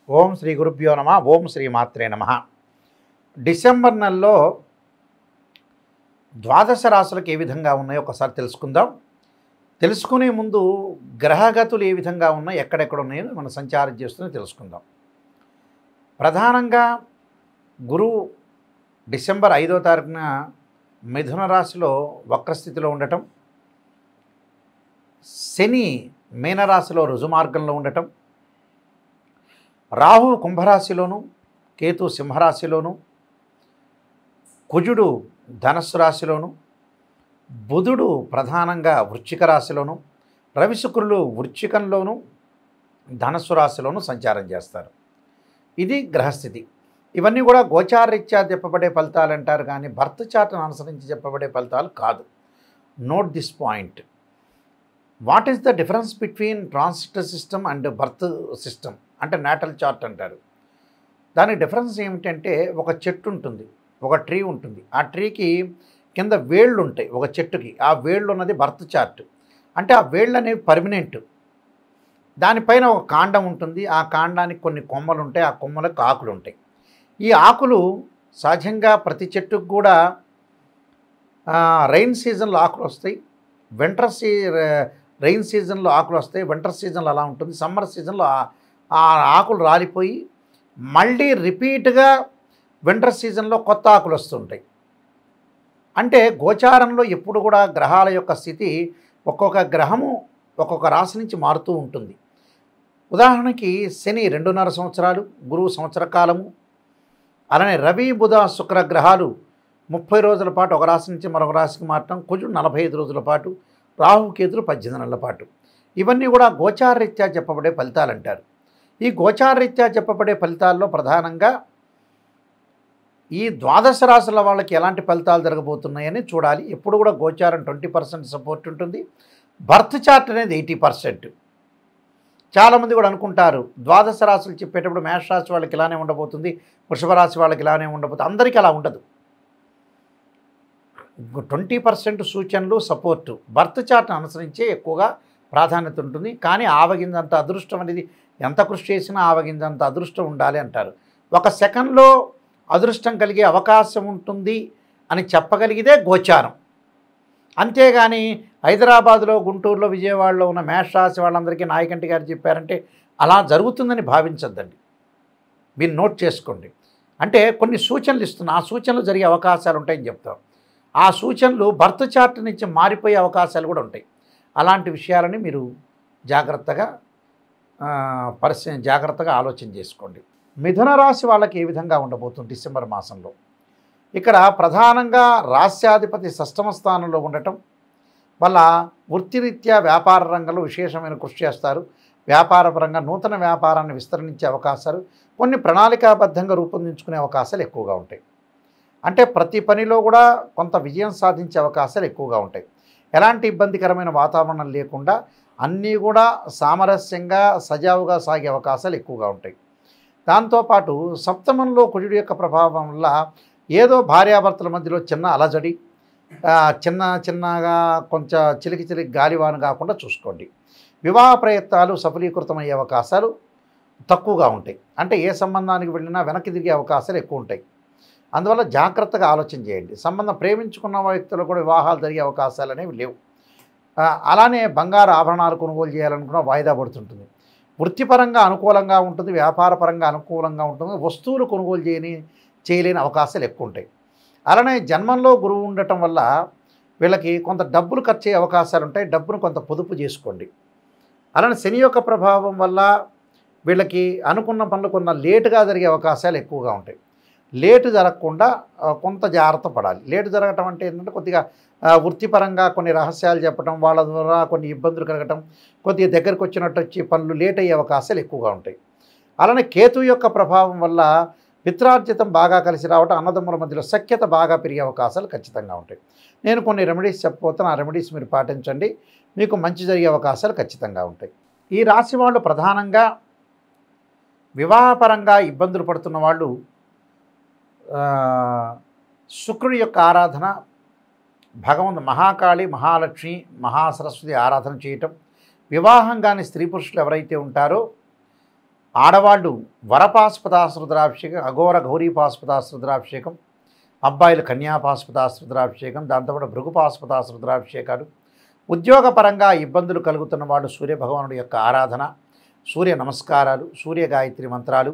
ఓం శ్రీ గురుభ్యో నమ. ఓం శ్రీ మాత్రే నమ. డిసెంబర్ నెలలో ద్వాదశ రాశులకు ఏ విధంగా ఉన్నాయో ఒకసారి తెలుసుకుందాం. తెలుసుకునే ముందు గ్రహగతులు ఏ విధంగా ఉన్నాయి, ఎక్కడెక్కడ ఉన్నాయో మనం సంచారం చేస్తూనే తెలుసుకుందాం. ప్రధానంగా గురువు డిసెంబర్ 5వ తారీఖున మిథున రాశిలో వక్రస్థితిలో ఉండటం, శని మీనరాశిలో రుజుమార్గంలో ఉండటం, రాహు కుంభరాశిలోను, కేతు సింహరాశిలోను, కుజుడు ధనస్సు రాశిలోను, బుధుడు ప్రధానంగా వృశ్చిక రాశిలోను, రవి శుక్రులు వృశ్చికంలోను ధనస్సు రాశిలోను సంచారం చేస్తారు. ఇది గ్రహస్థితి. ఇవన్నీ కూడా గోచారరీత్యా చెప్పబడే ఫలితాలు అంటారు, కానీ బర్త్ చార్ట్ను అనుసరించి చెప్పబడే ఫలితాలు కాదు. Note this point. What is the difference between transit system and birth system అంటే నాటల్ చార్ట్ అంటారు. దానికి డిఫరెన్స్ ఏమిటంటే, ఒక చెట్టు ఉంటుంది, ఒక ట్రీ ఉంటుంది. ఆ ట్రీకి కింద వేళ్ళు ఉంటాయి. ఒక చెట్టుకి ఆ వేళ్ళు ఉన్నది బర్త్ చార్ట్. అంటే ఆ వేళ్ళు అనేవి పర్మనెంట్. దానిపైన ఒక కాండం ఉంటుంది. ఆ కాండానికి కొన్ని కొమ్మలు ఉంటాయి. ఆ కొమ్మలకు ఆకులు ఉంటాయి. ఈ ఆకులు సహజంగా ప్రతి చెట్టుకు కూడా రైన్ సీజన్లో ఆకులు వస్తాయి, రైన్ సీజన్లో ఆకులు వస్తాయి. వింటర్ సీజన్లో అలా ఉంటుంది. సమ్మర్ సీజన్లో ఆ ఆకులు రాలిపోయి మళ్ళీ రిపీట్గా వింటర్ సీజన్లో కొత్త ఆకులు వస్తుంటాయి. అంటే గోచారంలో ఎప్పుడు కూడా గ్రహాల యొక్క స్థితి ఒక్కొక్క గ్రహము ఒక్కొక్క రాశి నుంచి మారుతూ ఉంటుంది. ఉదాహరణకి శని 2.5 సంవత్సరాలు, గురువు సంవత్సర కాలము, అలానే రవి బుధ శుక్ర గ్రహాలు 30 రోజుల పాటు ఒక రాశి నుంచి మరొక రాశికి మారటం, కుజుడు 45 రోజుల పాటు, రాహు కేతులు 18 నెలల పాటు. ఇవన్నీ కూడా గోచారరీత్యా చెప్పబడే ఫలితాలు అంటారు. ఈ గోచారరీత్యా చెప్పబడే ఫలితాల్లో ప్రధానంగా ఈ ద్వాదశ రాశుల వాళ్ళకి ఎలాంటి ఫలితాలు జరగబోతున్నాయని చూడాలి. ఎప్పుడు కూడా గోచారం 20% సపోర్ట్ ఉంటుంది. బర్త్ చార్ట్ అనేది 80%. చాలామంది కూడా అనుకుంటారు ద్వాదశ రాశులు చెప్పేటప్పుడు మేషరాశి వాళ్ళకి ఇలానే ఉండబోతుంది, వృషభ రాశి వాళ్ళకి ఇలానే ఉండబోతుంది. అందరికీ అలా ఉండదు. 20% సూచనలు సపోర్టు బర్త్ చార్ట్ను అనుసరించే ఎక్కువగా ప్రాధాన్యత ఉంటుంది. కానీ ఆవగింజంత అదృష్టం అనేది ఎంత కృషి చేసినా ఆవగింజంత అదృష్టం ఉండాలి అంటారు. ఒక సెకండ్లో అదృష్టం కలిగే అవకాశం ఉంటుంది అని చెప్పగలిగితే గోచారం. అంతేగాని హైదరాబాద్లో, గుంటూరులో, విజయవాడలో ఉన్న మేషరాశి వాళ్ళందరికీ నాయకంటి గారు చెప్పారంటే అలా జరుగుతుందని భావించద్దండి. మీరు నోట్ చేసుకోండి. అంటే కొన్ని సూచనలు ఇస్తున్నా, ఆ సూచనలు జరిగే అవకాశాలు ఉంటాయని చెప్తాం. ఆ సూచనలు బర్త్ చార్ట్ నుంచి మారిపోయే అవకాశాలు కూడా ఉంటాయి. అలాంటి విషయాలని మీరు జాగ్రత్తగా ఆలోచన చేసుకోండి. మిథున రాశి వాళ్ళకి ఏ విధంగా ఉండబోతుంది డిసెంబర్ మాసంలో? ఇక్కడ ప్రధానంగా రాస్యాధిపతి 6వ స్థానంలో ఉండటం వల్ల వృత్తిరీత్యా వ్యాపార రంగంలో విశేషమైన కృషి చేస్తారు. వ్యాపారపరంగా నూతన వ్యాపారాన్ని విస్తరించే అవకాశాలు, కొన్ని ప్రణాళికాబద్ధంగా రూపొందించుకునే అవకాశాలు ఎక్కువగా ఉంటాయి. అంటే ప్రతి పనిలో కూడా కొంత విజయం సాధించే అవకాశాలు ఎక్కువగా ఉంటాయి. ఎలాంటి ఇబ్బందికరమైన వాతావరణం లేకుండా అన్నీ కూడా సామరస్యంగా సజావుగా సాగే అవకాశాలు ఎక్కువగా ఉంటాయి. దాంతోపాటు సప్తమంలో కుజుడి యొక్క ప్రభావం వల్ల ఏదో భార్యాభర్తల మధ్యలో చిన్న అలజడి, చిన్నగా కొంచెం చిలికి గాలివాన కాకుండా చూసుకోండి. వివాహ ప్రయత్నాలు సఫలీకృతమయ్యే అవకాశాలు తక్కువగా ఉంటాయి. అంటే ఏ సంబంధానికి వెళ్ళినా వెనక్కి తిరిగే అవకాశాలు ఎక్కువ ఉంటాయి. అందువల్ల జాగ్రత్తగా ఆలోచన చేయండి. సంబంధం ప్రేమించుకున్న వ్యక్తులు కూడా వివాహాలు జరిగే అవకాశాలు అనేవి లేవు. అలానే బంగారు ఆభరణాలు కొనుగోలు చేయాలనుకున్న వాయిదా పడుతుంటుంది. వృత్తిపరంగా అనుకూలంగా ఉంటుంది, వ్యాపారపరంగా అనుకూలంగా ఉంటుంది. వస్తువులు కొనుగోలు చేయలేని అవకాశాలు ఎక్కువ ఉంటాయి. అలానే జన్మంలో గురువు ఉండటం వల్ల వీళ్ళకి కొంత డబ్బులు ఖర్చు అయ్యే అవకాశాలు ఉంటాయి. డబ్బును కొంత పొదుపు చేసుకోండి. అలానే శని యొక్క ప్రభావం వల్ల వీళ్ళకి అనుకున్న పనులు కొన్న లేటుగా జరిగే అవకాశాలు ఎక్కువగా ఉంటాయి. లేటు జరగకుండా కొంత జాగ్రత్త పడాలి. లేటు జరగటం అంటే ఏంటంటే కొద్దిగా వృత్తిపరంగా కొన్ని రహస్యాలు చెప్పడం, వాళ్ళ ద్వారా కొన్ని ఇబ్బందులు కలగటం, కొద్దిగా దగ్గరకు వచ్చినట్టు వచ్చి పనులు లేట్ అయ్యే అవకాశాలు ఎక్కువగా ఉంటాయి. అలానే కేతు యొక్క ప్రభావం వల్ల పిత్రార్జితం బాగా కలిసి రావడం, అన్నదమ్ముల మధ్యలో సఖ్యత బాగా పెరిగే అవకాశాలు ఖచ్చితంగా ఉంటాయి. నేను కొన్ని రెమెడీస్ చెప్పబోతాను. ఆ రెమెడీస్ మీరు పాటించండి, మీకు మంచి జరిగే అవకాశాలు ఖచ్చితంగా ఉంటాయి. ఈ రాశి వాళ్ళు ప్రధానంగా వివాహపరంగా ఇబ్బందులు పడుతున్న వాళ్ళు శుక్రుడి యొక్క ఆరాధన, భగవంతు మహాకాళి, మహాలక్ష్మి, మహాసరస్వతి ఆరాధన చేయటం, వివాహం కాని స్త్రీ పురుషులు ఎవరైతే ఉంటారో ఆడవాళ్ళు వరపాశుపతాశ్రుద్రాభిషేకం, అఘోర గౌరీపాశుపతాశ్రుద్రాభిషేకం, అబ్బాయిలు కన్యాపాశుపతాశ్రుద్రాభిషేకం, దాంతోపాటు భృగుపాశుపతాశ్రుద్రాభిషేకాలు. ఉద్యోగపరంగా ఇబ్బందులు కలుగుతున్న వాళ్ళు సూర్యభగవానుడి యొక్క ఆరాధన, సూర్య నమస్కారాలు, సూర్య గాయత్రి మంత్రాలు.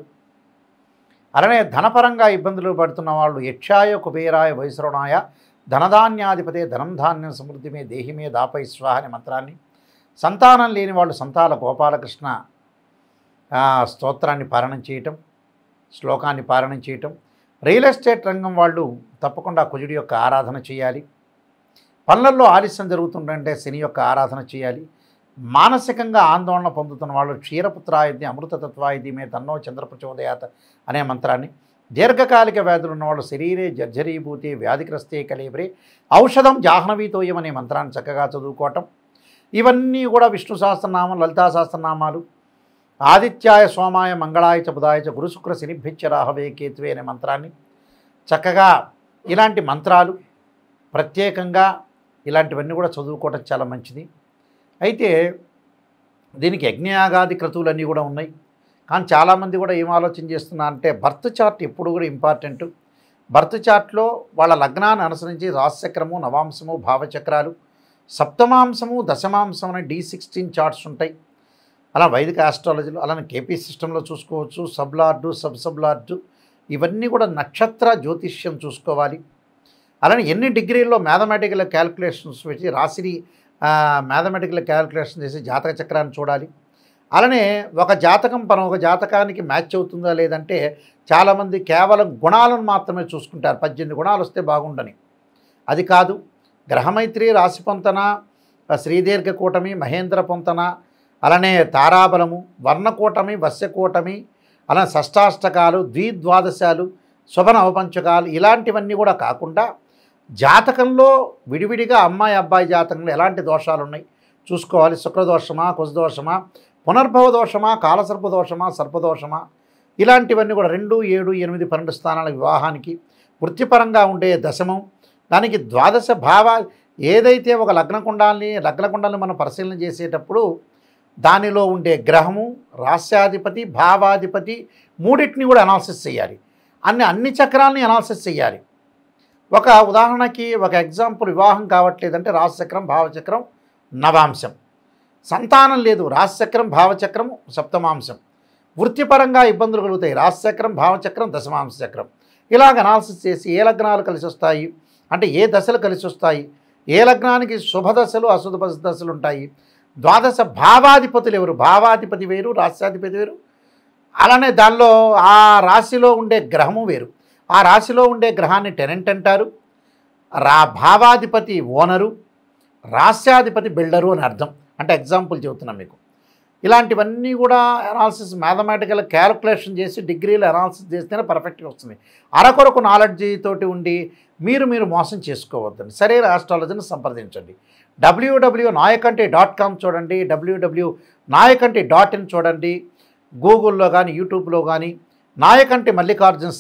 అలానే ధనపరంగా ఇబ్బందులు పడుతున్న వాళ్ళు యక్షాయ కుబేరాయ వైశ్రవణాయ ధనధాన్యాధిపతే ధనం ధాన్యం సమృద్ధిమే దేహిమే దాపై స్వాహ అనే మంత్రాన్ని, సంతానం లేని వాళ్ళు సంతాల గోపాలకృష్ణ స్తోత్రాన్ని పారాయణం చేయటం, శ్లోకాన్ని పారాయణం చేయటం. రియల్ ఎస్టేట్ రంగం వాళ్ళు తప్పకుండా కుజుడి యొక్క ఆరాధన చేయాలి. పనులలో ఆలస్యం జరుగుతుందంటే శని యొక్క ఆరాధన చేయాలి. మానసికంగా ఆందోళన పొందుతున్న వాళ్ళు క్షీరపుత్రాయుధి అమృతతత్వాయుధి మే తన్నో చంద్రప్రచోదయాత అనే మంత్రాన్ని, దీర్ఘకాలిక వ్యాధులు ఉన్నవాళ్ళు శరీరే జర్జరీభూతే వ్యాధిగ్రస్తే కలేబ్రే ఔషధం జాహ్నవీతోయం అనే మంత్రాన్ని చక్కగా చదువుకోవటం. ఇవన్నీ కూడా విష్ణు సహస్రనామం, లలితా సహస్రనామాలు. ఆదిత్యాయ సోమాయ మంగళాయ చ బుధాయ చ గురు శుక్ర శనిభ్యచ్చ రాహవే కేతువే అనే మంత్రాన్ని చక్కగా, ఇలాంటి మంత్రాలు ప్రత్యేకంగా ఇలాంటివన్నీ కూడా చదువుకోవటం చాలా మంచిది. అయితే దీనికి యజ్ఞయాగాది క్రతువులన్నీ కూడా ఉన్నాయి. కానీ చాలామంది కూడా ఏం ఆలోచన చేస్తున్నారంటే బర్త్ చార్ట్ ఎప్పుడు కూడా ఇంపార్టెంట్. బర్త్ చార్ట్లో వాళ్ళ లగ్నాన్ని అనుసరించి రాశిచక్రము, నవాంశము, భావచక్రాలు, సప్తమాంశము, దశమాంశం అనే D16 చార్ట్స్ ఉంటాయి. అలా వైదిక ఆస్ట్రాలజీలో, అలానే కేపీ సిస్టంలో చూసుకోవచ్చు. సబ్లార్డు, సబ్లార్డు, ఇవన్నీ కూడా నక్షత్ర జ్యోతిష్యం చూసుకోవాలి. అలానే ఎన్ని డిగ్రీల్లో మ్యాథమెటికల్ క్యాలిక్యులేషన్స్ పెట్టి రాశిని మ్యాథమెటికల్ క్యాలిక్యులేషన్ చేసి జాతక చక్రాన్ని చూడాలి. అలానే ఒక జాతకం ఒక జాతకానికి మ్యాచ్ అవుతుందా లేదంటే చాలామంది కేవలం గుణాలను మాత్రమే చూసుకుంటారు. 18 గుణాలు వస్తే బాగుండని. అది కాదు. గ్రహమైత్రి, రాశి పొంతన, శ్రీదీర్ఘ కూటమి, మహేంద్ర పొంతన, అలానే తారాబలము, వర్ణకూటమి, వస్యకూటమి, అలా షష్టాష్టకాలు, ద్విద్వాదశాలు, శుభనవపంచకాలు, ఇలాంటివన్నీ కూడా కాకుండా జాతకంలో విడివిడిగా అమ్మాయి అబ్బాయి జాతకంలో ఎలాంటి దోషాలు ఉన్నాయి చూసుకోవాలి. శుక్రదోషమా, కుజదోషమా, పునర్భవ దోషమా, కాలసర్ప దోషమా, సర్పదోషమా, ఇలాంటివన్నీ కూడా 2, 7, 8, 12 స్థానాల వివాహానికి. వృత్తిపరంగా ఉండే దశమం, దానికి ద్వాదశ భావ, ఏదైతే ఒక లగ్నకుండాలని మనం పరిశీలన చేసేటప్పుడు దానిలో ఉండే గ్రహము, రాస్యాధిపతి, భావాధిపతి మూడింటిని కూడా అనాలిసిస్ చేయాలి. అన్ని చక్రాలని అనాలిసిస్ చేయాలి. ఒక ఉదాహరణకి ఒక ఎగ్జాంపుల్, వివాహం కావట్లేదంటే రాశిచక్రం, భావచక్రం, నవాంశం. సంతానం లేదు, రాశిచక్రం, భావచక్రం, సప్తమాంశం. వృత్తిపరంగా ఇబ్బందులు కలుగుతాయి, రాశిచక్రం, భావచక్రం, దశమాంశ చక్రం. ఇలాగ అనాలిసిస్ చేసి ఏ లగ్నాలు కలిసి వస్తాయి అంటే ఏ దశలు కలిసి వస్తాయి, ఏ లగ్నానికి శుభదశలు అశుభ దశలు ఉంటాయి, ద్వాదశ భావాధిపతులు ఎవరు, భావాధిపతి వేరు, రాశ్యాధిపతి వేరు, అలానే దానిలో ఆ రాశిలో ఉండే గ్రహము వేరు. ఆ రాశిలో ఉండే గ్రహాన్ని టెనెంట్ అంటారు. భావాధిపతి ఓనరు, రాశ్యాధిపతి బిల్డరు అని అర్థం. అంటే ఎగ్జాంపుల్ చెబుతున్నాం మీకు. ఇలాంటివన్నీ కూడా అనాలిసిస్, మ్యాథమెటికల్ క్యాలిక్యులేషన్ చేసి డిగ్రీలు అనాలిసిస్ చేస్తేనే పర్ఫెక్ట్గా వస్తుంది. అరకొరకు నాలెడ్జీ తోటి ఉండి మీరు మోసం చేసుకోవద్దండి. సరైన ఆస్ట్రాలజీని సంప్రదించండి. www.nayakanti.com చూడండి, www.nayakanti.in చూడండి. గూగుల్లో కానీ యూట్యూబ్లో కానీ నాయకంటి మల్లికార్జున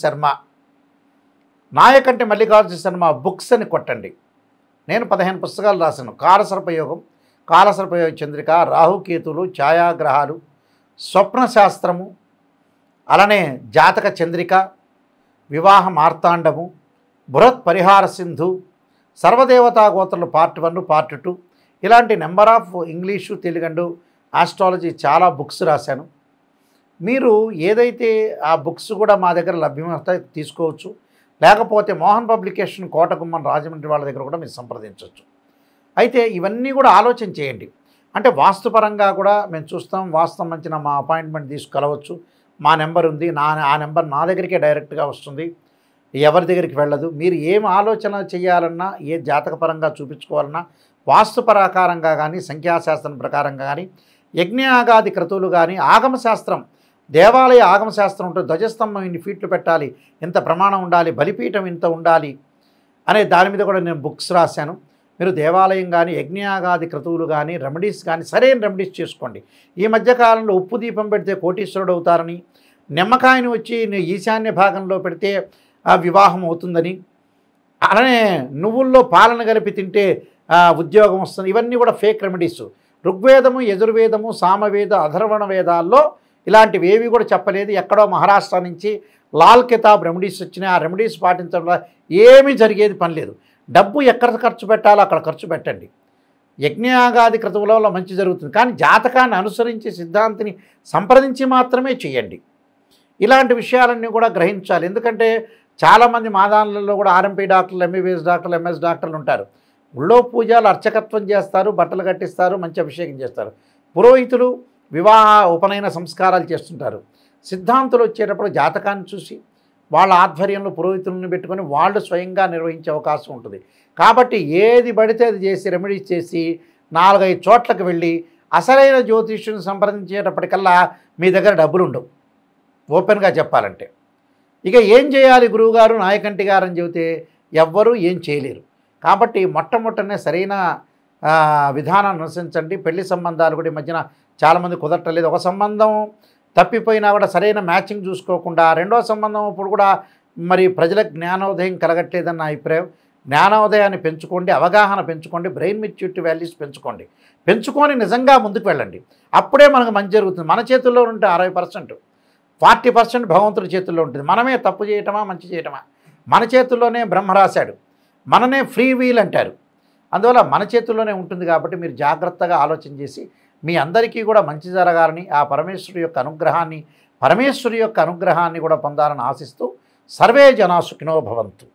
శర్మ బుక్స్ అని కొట్టండి. నేను 15 పుస్తకాలు రాశాను. కాలసర్పయోగం, కాలసర్పయోగ చంద్రిక, రాహుకేతులు, ఛాయాగ్రహాలు, స్వప్నశాస్త్రము, అలానే జాతక చంద్రిక, వివాహ మార్తాండము, బృహత్ పరిహార సింధు, సర్వదేవతా గోత్రలు పార్ట్ 1, పార్ట్ 2, ఇలాంటి number of English, Telugu, astrology చాలా బుక్స్ రాశాను. మీరు ఏదైతే ఆ బుక్స్ కూడా మా దగ్గర లభ్యమవుతాయి, తీసుకోవచ్చు. లేకపోతే మోహన్ పబ్లికేషన్, కోటగుమ్మన్, రాజమండ్రి వాళ్ళ దగ్గర కూడా మీరు సంప్రదించవచ్చు. అయితే ఇవన్నీ కూడా ఆలోచన చేయండి. అంటే వాస్తుపరంగా కూడా మేము చూస్తాం. వాస్తవం మంచిన మా అపాయింట్మెంట్ తీసుకెళ్ళవచ్చు. మా నెంబర్ ఉంది, ఆ నెంబర్ నా దగ్గరికే డైరెక్ట్గా వస్తుంది, ఎవరి దగ్గరికి వెళ్ళదు. మీరు ఏం ఆలోచన చేయాలన్నా, ఏ జాతకపరంగా చూపించుకోవాలన్నా, వాస్తు ప్రకారంగా కానీ, సంఖ్యాశాస్త్రం ప్రకారంగా కానీ, యజ్ఞయాగాది క్రతువులు కానీ, ఆగమశాస్త్రం, దేవాలయ ఆగమశాస్త్రం ఉంటుంది. ధ్వజస్తంభం ఇన్ని ఫీట్లు పెట్టాలి, ఇంత ప్రమాణం ఉండాలి, బలిపీఠం ఇంత ఉండాలి అనే దాని మీద కూడా నేను బుక్స్ రాశాను. మీరు దేవాలయం కానీ, యజ్ఞయాగాది క్రతువులు కానీ, రెమెడీస్ కానీ సరైన రెమెడీస్ చేసుకోండి. ఈ మధ్యకాలంలో ఉప్పు దీపం పెడితే కోటీశ్వరుడు అవుతారని, నిమ్మకాయని వచ్చి ఈశాన్య భాగంలో పెడితే వివాహం అవుతుందని, అలానే నువ్వుల్లో పాలన కలిపి తింటే ఉద్యోగం వస్తుంది. ఇవన్నీ కూడా ఫేక్ రెమెడీస్. ఋగ్వేదము, యజుర్వేదము, సామవేద, అథర్వణ వేదాల్లో ఇలాంటివి ఏవి కూడా చెప్పలేదు. ఎక్కడో మహారాష్ట్ర నుంచి లాల్ కితాబ్ రెమెడీస్ వచ్చినాయి. ఆ రెమెడీస్ పాటించడం వల్ల ఏమీ జరిగేది పని లేదు. డబ్బు ఎక్కడ ఖర్చు పెట్టాలో అక్కడ ఖర్చు పెట్టండి. యజ్ఞయాగాది క్రతువులలో మంచి జరుగుతుంది. కానీ జాతకాన్ని అనుసరించి సిద్ధాంతిని సంప్రదించి మాత్రమే చేయండి. ఇలాంటి విషయాలన్నీ కూడా గ్రహించాలి. ఎందుకంటే చాలామంది మాదానులలో కూడా ఆర్ఎంపీ డాక్టర్లు, ఎంబీబీఎస్ డాక్టర్లు, ఎంఎస్ డాక్టర్లు ఉంటారు. గుళ్ళో పూజలు అర్చకత్వం చేస్తారు, బట్టలు కట్టిస్తారు, మంచి అభిషేకం చేస్తారు. పురోహితులు వివాహ ఉపనయన సంస్కారాలు చేస్తుంటారు. సిద్ధాంతులు వచ్చేటప్పుడు జాతకాన్ని చూసి వాళ్ళ ఆధ్వర్యంలో పురోహితులను పెట్టుకొని వాళ్ళు స్వయంగా నిర్వహించే అవకాశం ఉంటుంది. కాబట్టి ఏది పడితే అది చేసి రెమెడీస్ చేసి 4-5 చోట్లకు వెళ్ళి అసలైన జ్యోతిష్యుని సంప్రదించేటప్పటికల్లా మీ దగ్గర డబ్బులు ఉండవు, ఓపెన్గా చెప్పాలంటే. ఇక ఏం చేయాలి గురువుగారు, నాయకంటి గారు అని చెబితే ఎవ్వరూ ఏం చేయలేరు. కాబట్టి మొట్టమొదటనే సరైన విధానాన్ని అనుసరించండి. పెళ్లి సంబంధాలు కూడా ఈ మధ్యన చాలామంది కుదరట్లేదు. ఒక సంబంధం తప్పిపోయినా కూడా సరైన మ్యాచింగ్ చూసుకోకుండా రెండో సంబంధం ఇప్పుడు కూడా మరి ప్రజలకు జ్ఞానోదయం కలగట్లేదన్న అభిప్రాయం. జ్ఞానోదయాన్ని పెంచుకోండి, అవగాహన పెంచుకోండి, బ్రెయిన్ మెచ్యూరిటీ వాల్యూస్ పెంచుకొని నిజంగా ముందుకు వెళ్ళండి. అప్పుడే మనకు మంచి జరుగుతుంది. మన చేతుల్లో ఉంటే 60%, 40% భగవంతుడి చేతుల్లో ఉంటుంది. మనమే తప్పు చేయటమా మంచి చేయటమా, మన చేతుల్లోనే బ్రహ్మ రాశాడు. మననే ఫ్రీ వీల్ అంటారు. అందువల్ల మన చేతుల్లోనే ఉంటుంది. కాబట్టి మీరు జాగ్రత్తగా ఆలోచన చేసి మీ అందరికీ కూడా మంచి జరగాలని, ఆ పరమేశ్వరుడి యొక్క అనుగ్రహాన్ని కూడా పొందాలని ఆశిస్తూ సర్వే జనా సుఖినో భవంతు.